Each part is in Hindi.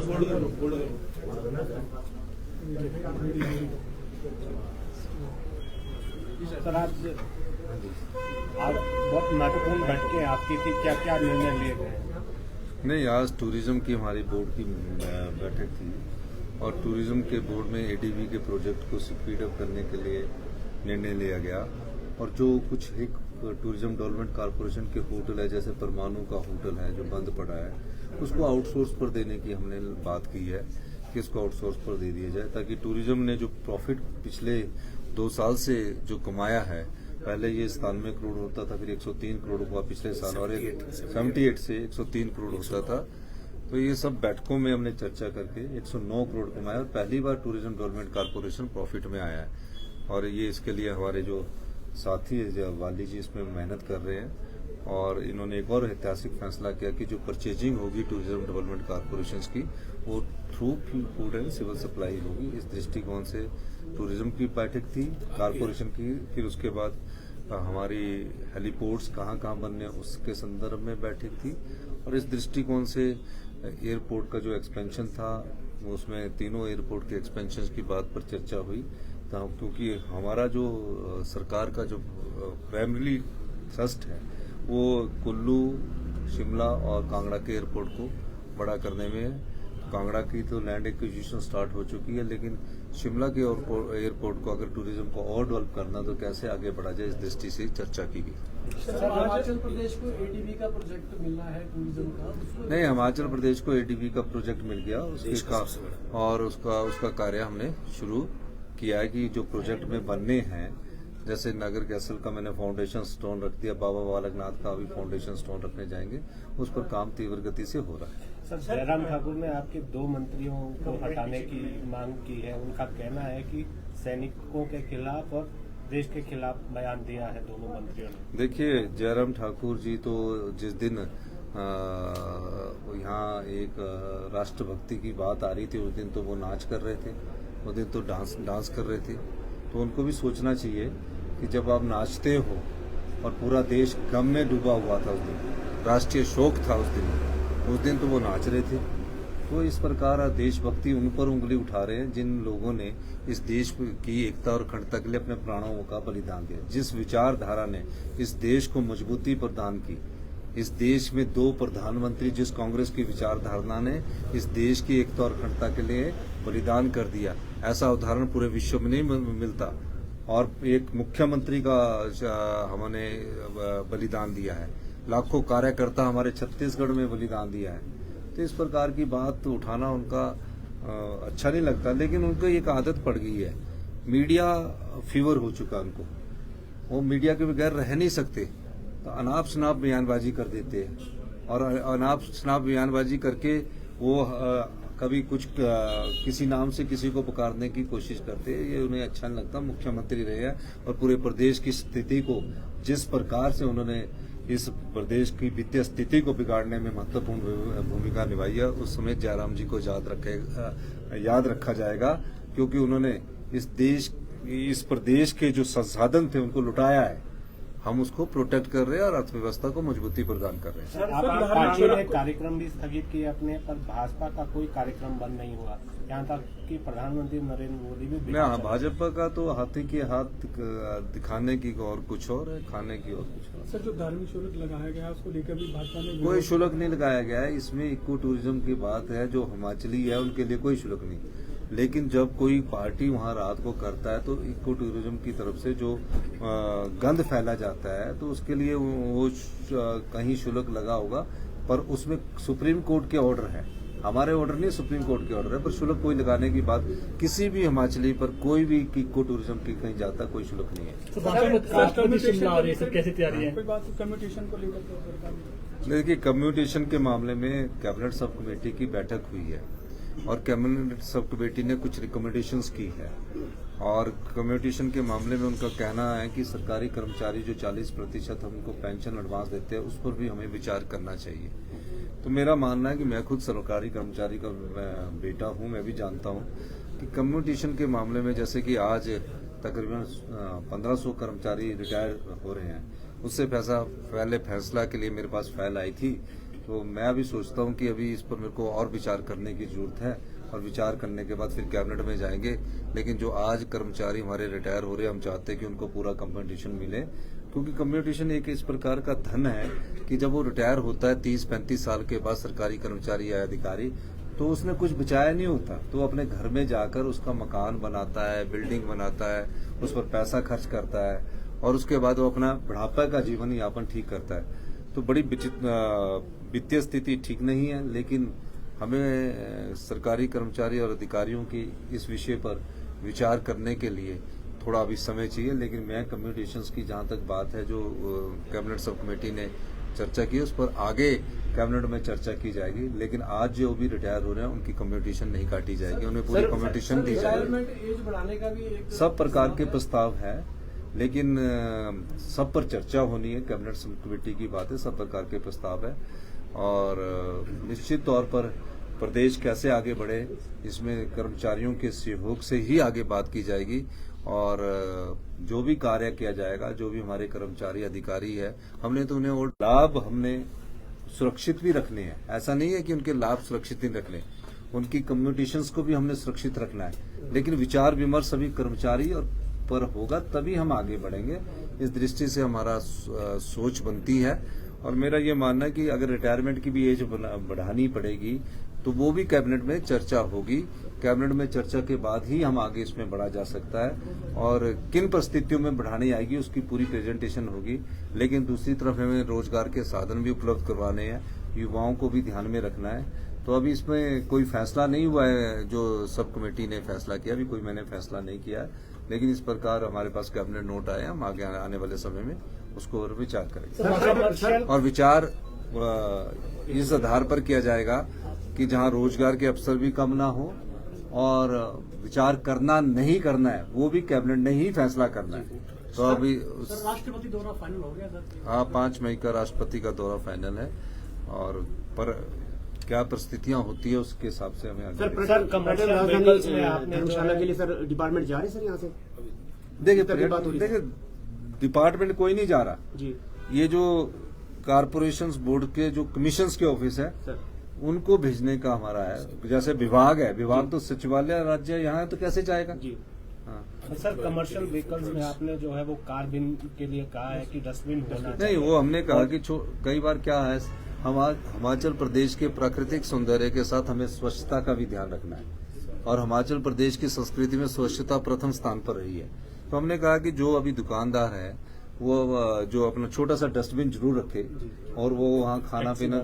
सर आज बहुत महत्वपूर्ण बैठकें आपकी थी, क्या क्या निर्णय लिए गए? नहीं, आज टूरिज्म की हमारी बोर्ड की बैठक थी और टूरिज्म के बोर्ड में एडीबी के प्रोजेक्ट को स्पीड अप करने के लिए निर्णय लिया गया। और जो कुछ एक टूरिज्म डेवलपमेंट कॉरपोरेशन के होटल है, जैसे परमाणु का होटल है जो बंद पड़ा है, उसको आउटसोर्स पर देने की हमने बात की है कि इसको आउटसोर्स पर दे दिया जाए, ताकि टूरिज्म ने जो प्रॉफिट पिछले 2 साल से जो कमाया है, पहले ये 97 करोड़ होता था, फिर 103 करोड़ हुआ पिछले साल, और 78 से 103 करोड़ होता था। तो ये सब बैठकों में हमने चर्चा करके 109 करोड़ कमाया और पहली बार टूरिज्म डेवलपमेंट कॉरपोरेशन प्रॉफिट में आया है। और ये इसके लिए हमारे जो साथी है वाली जी इसमें मेहनत कर रहे हैं। और इन्होंने एक और ऐतिहासिक फैसला किया कि जो परचेजिंग होगी टूरिज्म डेवलपमेंट कॉरपोरेशन की, वो through food and civil supply होगी। इस दृष्टिकोण से टूरिज्म की बैठक थी कॉरपोरेशन की। फिर उसके बाद हमारी हेलीपोर्ट्स कहाँ बनने उसके संदर्भ में बैठक थी। और इस दृष्टिकोण से एयरपोर्ट का जो एक्सपेंशन था, उसमें तीनों एयरपोर्ट के एक्सपेंशन की बात पर चर्चा हुई, क्योंकि हमारा जो सरकार का जो प्राइमरी थ्रस्ट है वो कुल्लू, शिमला और कांगड़ा के एयरपोर्ट को बड़ा करने में है। कांगड़ा की तो लैंड एक्विजिशन स्टार्ट हो चुकी है, लेकिन शिमला के एयरपोर्ट को अगर टूरिज्म को और डेवलप करना तो कैसे आगे बढ़ा जाए, इस दृष्टि से चर्चा की गई। हिमाचल प्रदेश को एडीबी का प्रोजेक्ट मिलना है टूरिज्म का? नहीं, हिमाचल प्रदेश को एडीबी का प्रोजेक्ट मिल गया और उसका कार्य हमने शुरू किया है कि जो प्रोजेक्ट में बनने हैं, जैसे नगर कैसल का मैंने फाउंडेशन स्टोन रख दिया, बाबा बालकनाथ का भी फाउंडेशन स्टोन रखने जाएंगे, उस पर काम तीव्र गति से हो रहा है। सर, जयराम ठाकुर ने आपके 2 मंत्रियों को हटाने की मांग की है। उनका कहना है कि सैनिकों के खिलाफ और देश के खिलाफ बयान दिया है दोनों मंत्रियों ने। देखिए, जयराम ठाकुर जी तो जिस दिन यहाँ एक राष्ट्रभक्ति की बात आ रही थी, उस दिन तो वो नाच कर रहे थे, उस दिन तो डांस कर रहे थे। तो उनको भी सोचना चाहिए कि जब आप नाचते हो और पूरा देश गम में डूबा हुआ था, उस दिन राष्ट्रीय शोक था, उस दिन तो वो नाच रहे थे। तो इस प्रकार देशभक्ति उन पर उंगली उठा रहे हैं जिन लोगों ने इस देश की एकता और अखंडता के लिए अपने प्राणों का बलिदान दिया, जिस विचारधारा ने इस देश को मजबूती प्रदान की। इस देश में 2 प्रधानमंत्री जिस कांग्रेस की विचारधारा ने इस देश की एकता और अखंडता के लिए बलिदान कर दिया, ऐसा उदाहरण पूरे विश्व में नहीं मिलता। और एक मुख्यमंत्री का हमने बलिदान दिया है, लाखों कार्यकर्ता हमारे छत्तीसगढ़ में बलिदान दिया है। तो इस प्रकार की बात उठाना उनका अच्छा नहीं लगता, लेकिन उनको एक आदत पड़ गई है, मीडिया फीवर हो चुका उनको, वो मीडिया के बगैर रह नहीं सकते। तो अनाप शनाप बयानबाजी कर देते हैं और अनाप शनाप बयानबाजी करके वो कभी कुछ किसी नाम से किसी को पुकारने की कोशिश करते हैं। ये उन्हें अच्छा नहीं लगता। मुख्यमंत्री रहे हैं और पूरे प्रदेश की स्थिति को जिस प्रकार से उन्होंने इस प्रदेश की वित्तीय स्थिति को बिगाड़ने में महत्वपूर्ण भूमिका निभाई है, उस समय जयराम जी को याद रखा जाएगा, क्योंकि उन्होंने इस प्रदेश के जो संसाधन थे उनको लुटाया है। हम उसको प्रोटेक्ट कर रहे हैं और अर्थव्यवस्था को मजबूती प्रदान कर रहे हैं। पार्टी ने कार्यक्रम भी स्थगित किए अपने, पर भाजपा का कोई कार्यक्रम बंद नहीं हुआ, यहाँ तक कि प्रधानमंत्री नरेंद्र मोदी भी भाजपा का तो हाथी के हाथ दिखाने की और कुछ और है, खाने की और कुछ और। सर, जो धार्मिक शुल्क लगाया गया है उसको लेकर भी भाजपा ने कोई शुल्क नहीं लगाया गया है। इसमें इको टूरिज्म की बात है, जो हिमाचली है उनके लिए कोई शुल्क नहीं। लेकिन जब कोई पार्टी वहां रात को करता है तो इको टूरिज्म की तरफ से जो गंद फैला जाता है, तो उसके लिए वो कहीं शुल्क लगा होगा, पर उसमें सुप्रीम कोर्ट के ऑर्डर है, हमारे ऑर्डर नहीं, सुप्रीम कोर्ट के ऑर्डर है। पर शुल्क कोई लगाने की बात किसी भी हिमाचली पर कोई भी इको टूरिज्म की कहीं जाता कोई शुल्क नहीं है। कैसी तैयारी है? कम्यूटेशन को लेकर देखिए, कम्यूटेशन के मामले में कैबिनेट सब कमेटी की बैठक हुई है और कैबिनेट सब कमेटी ने कुछ रिकमेंडेशंस की है। और कम्यूटेशन के मामले में उनका कहना है कि सरकारी कर्मचारी जो 40% हमको पेंशन एडवांस देते हैं, उस पर भी हमें विचार करना चाहिए। तो मेरा मानना है कि मैं खुद सरकारी कर्मचारी का बेटा हूं, मैं भी जानता हूं कि कम्यूटेशन के मामले में, जैसे कि आज तकरीबन 1500 कर्मचारी रिटायर हो रहे हैं, उससे पहले फैसला के लिए मेरे पास फाइल आई थी तो मैं अभी सोचता हूं कि अभी इस पर मेरे को और विचार करने की जरूरत है, और विचार करने के बाद फिर कैबिनेट में जाएंगे। लेकिन जो आज कर्मचारी हमारे रिटायर हो रहे हैं, हम चाहते हैं कि उनको पूरा कम्पनसेशन मिले, क्योंकि कम्पनसेशन एक इस प्रकार का धन है कि जब वो रिटायर होता है 30-35 साल के बाद सरकारी कर्मचारी या अधिकारी, तो उसने कुछ बचाया नहीं होता, तो वो अपने घर में जाकर उसका मकान बनाता है, बिल्डिंग बनाता है, उस पर पैसा खर्च करता है, और उसके बाद वो अपना बुढ़ापा का जीवन यापन ठीक करता है। तो बड़ी वित्तीय स्थिति ठीक नहीं है, लेकिन हमें सरकारी कर्मचारी और अधिकारियों की इस विषय पर विचार करने के लिए थोड़ा अभी समय चाहिए। लेकिन मैं कम्युनिकेशंस की जहां तक बात है, जो कैबिनेट सब कमेटी ने चर्चा की, उस पर आगे कैबिनेट में चर्चा की जाएगी। लेकिन आज जो भी रिटायर हो रहे हैं उनकी कम्युनिकेशन नहीं काटी जाएगी, उन्हें पूरी कम्युनिकेशन दी जाएगी। रिटायरमेंट एज बढ़ाने का भी एक सब प्रकार के प्रस्ताव है, लेकिन सब पर चर्चा होनी है। कैबिनेट सब कमेटी की बात है, सब प्रकार के प्रस्ताव है, और निश्चित तौर पर प्रदेश कैसे आगे बढ़े, इसमें कर्मचारियों के सहयोग से ही आगे बात की जाएगी। और जो भी कार्य किया जाएगा, जो भी हमारे कर्मचारी अधिकारी है, हमने तो उन्हें और लाभ हमने सुरक्षित भी रखने हैं। ऐसा नहीं है कि उनके लाभ सुरक्षित नहीं रखने, उनकी कम्युनिकेशंस को भी हमने सुरक्षित रखना है। लेकिन विचार विमर्श सभी कर्मचारी और पर होगा, तभी हम आगे बढ़ेंगे। इस दृष्टि से हमारा सोच बनती है, और मेरा ये मानना है कि अगर रिटायरमेंट की भी एज बढ़ानी पड़ेगी तो वो भी कैबिनेट में चर्चा होगी। कैबिनेट में चर्चा के बाद ही हम आगे इसमें बढ़ा जा सकता है, और किन परिस्थितियों में बढ़ानी आएगी उसकी पूरी प्रेजेंटेशन होगी। लेकिन दूसरी तरफ हमें रोजगार के साधन भी उपलब्ध करवाने हैं, युवाओं को भी ध्यान में रखना है। तो अभी इसमें कोई फैसला नहीं हुआ है, जो सब कमेटी ने फैसला किया, अभी कोई मैंने फैसला नहीं किया है। लेकिन इस प्रकार हमारे पास कैबिनेट नोट आए, हम आगे आने वाले समय में उसको और विचार करेंगे। और विचार इस आधार पर किया जाएगा कि जहां रोजगार के अवसर भी कम ना हो, और विचार करना नहीं करना है वो भी कैबिनेट ने ही फैसला करना है। तो अभी राष्ट्रपति दौरा फाइनल हो गया सर? हाँ, 5 मई का राष्ट्रपति का दौरा फाइनल है, और पर क्या परिस्थितियां होती है उसके हिसाब से हमें सर कमर्शियल व्हीकल्स में आपने धर्मशाला के लिए सर डिपार्टमेंट जा रहे हैं सर यहाँ से? देखिए डिपार्टमेंट कोई नहीं जा रहा जी। ये जो कारपोरेशंस बोर्ड के जो कमीशंस के ऑफिस है सर उनको भेजने का हमारा है। जैसे विभाग है, विभाग तो सचिवालय राज्य यहाँ है, तो कैसे जाएगा जी। हाँ। सर कमर्शियल व्हीकल्स में आपने जो है वो कार बिन के लिए कहा है कि डस्टबिन होना नहीं, चाहिए। वो हमने कहा कि कई बार क्या है, हिमाचल प्रदेश के प्राकृतिक सौंदर्य के साथ हमें स्वच्छता का भी ध्यान रखना है, और हिमाचल प्रदेश की संस्कृति में स्वच्छता प्रथम स्थान पर रही है। तो हमने कहा कि जो अभी दुकानदार है वो जो अपना छोटा सा डस्टबिन जरूर रखे, और वो वहाँ खाना पीना,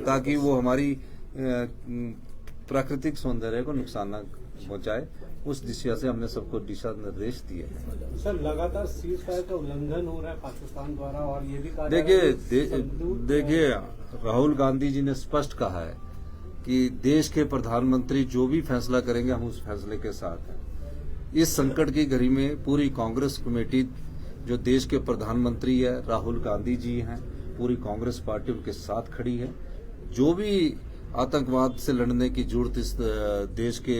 ताकि वो हमारी प्राकृतिक सौंदर्य को नुकसान न पहुंचाए। उस दिशा से हमने सबको दिशा निर्देश दिए हैं। सर लगातार सीज फायर का उल्लंघन हो रहा है पाकिस्तान द्वारा, और ये भी कहा देखिए राहुल गांधी जी ने स्पष्ट कहा है कि देश के प्रधानमंत्री जो भी फैसला करेंगे हम उस फैसले के साथ हैं। इस संकट की घड़ी में पूरी कांग्रेस कमेटी, जो देश के प्रधानमंत्री है राहुल गांधी जी हैं, पूरी कांग्रेस पार्टी उनके साथ खड़ी है। जो भी आतंकवाद से लड़ने की जरूरत इस देश के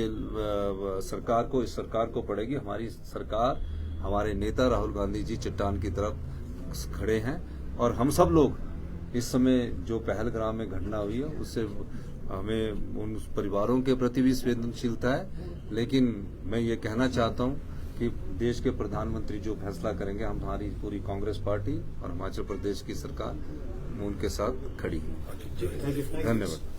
इस सरकार को पड़ेगी, हमारी सरकार, हमारे नेता राहुल गांधी जी चट्टान की तरफ खड़े हैं। और हम सब लोग इस समय जो पहलगाम में घटना हुई है उससे हमें उन परिवारों के प्रति भी संवेदनशीलता है। लेकिन मैं ये कहना चाहता हूँ कि देश के प्रधानमंत्री जो फैसला करेंगे, हम हमारी पूरी कांग्रेस पार्टी और हिमाचल प्रदेश की सरकार उनके साथ खड़ी है। धन्यवाद।